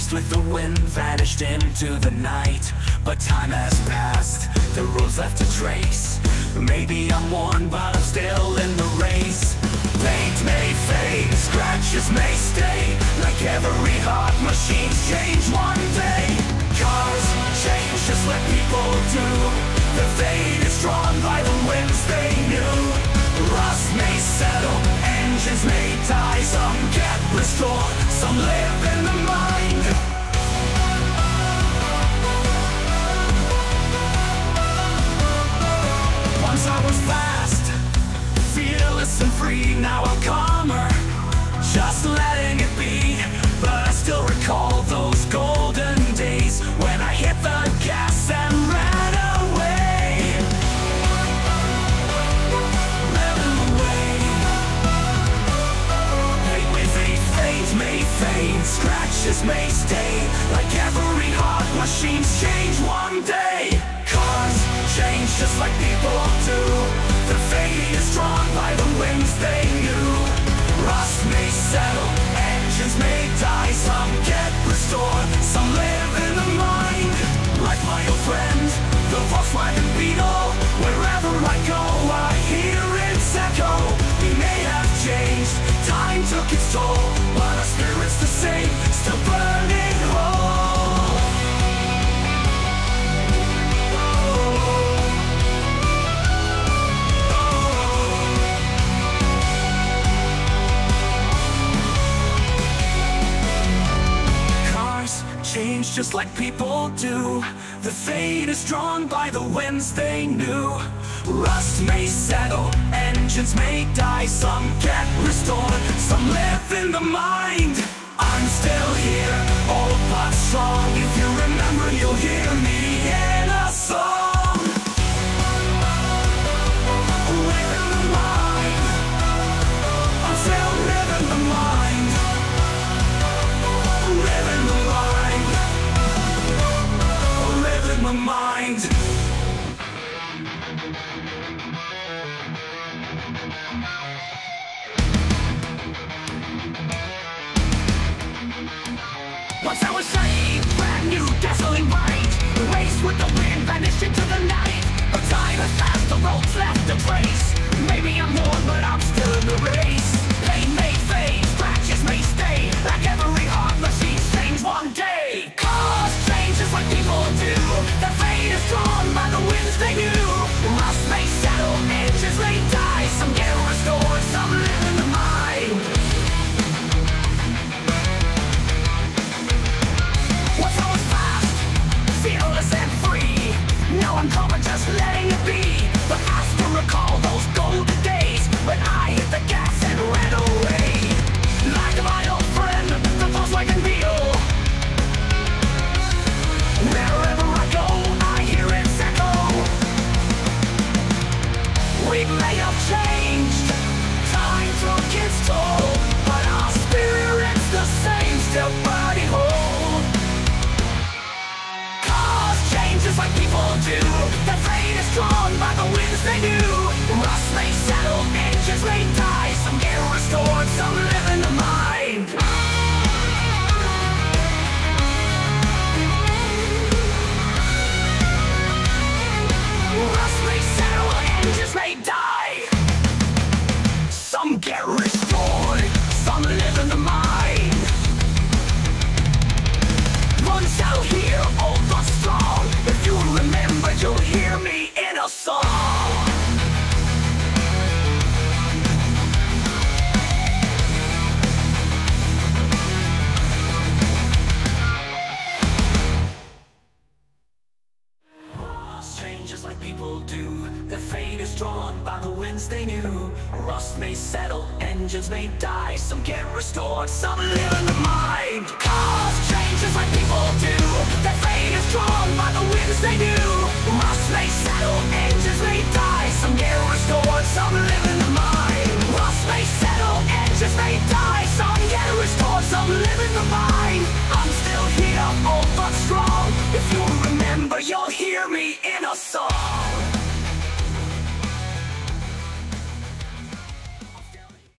danced with the wind, vanished into the night. But time has passed, the roads left a trace. Maybe I'm worn, but I'm still in the race. Paint may fade, scratches may stay. Like every heart, machines change one day. Cars change just like people do. The fate is drawn by the winds they knew. Rust may settle, engines may die. Some get restored, some live in the mind. Once I was fast, fearless and free. Now I'm calmer, just letting it be. But I still recall those golden days when I hit the gas and ran away. Ran away. Fate may fade, scratches may stay. Like every heart, machines change one day. Cars change just like people do. The fate is drawn by the winds they knew. Rust may settle, engines may die. Some get restored, some live in the mind. Like my old friend, the Volkswagen Beetle. Wherever I go, I hear its echo. We may have changed, time took its toll, but our spirit's the same, still burning whole. Change just like people do. The fate is drawn by the winds they knew. Rust may settle, engines may die. Some get restored, some live in the mind. I'm still here, old but strong. If you remember, you'll hear me in a song. Live in the mind. I'm still living the mind. Live in the mind. Live in my mind. Once I was saved, brand new, dazzling bright. Raced with the wind, vanished into the night. But time has passed, the roads left a trace. Maybe I'm worn, but I'm still in the race. Pain may fade, scratches may stay. Like every heart, machines change one day. Cars change just like people do. The fate is drawn by the winds they knew. Rust may settle, engines may die. Some get restored, some live in the mind. Once I was fast, fearless and free. Now I'm calm, just letting it be. But I still recall those golden days when I hit the gas and ran away. Like my old friend, the Volkswagen Beetle. Wherever I go, I hear its echo. We may have changed, time took its toll, but our spirit's the same, still burning whole. Cars change just like people do. The fate is drawn by the winds they knew. Rust may settle, engines may die. Some get restored, some live in the mind. Rust may settle, engines may die. Some get restored, some live in the mind. Once out here, old but strong. If you remember, you'll hear me in a song. Just like people do. The fate is drawn by the winds they knew. Rust may settle, engines may die. Some get restored, some live in the mind. Cars change just like people do. The fate is drawn by the winds they knew. Rust may settle, engines may die. Some get restored, some live in the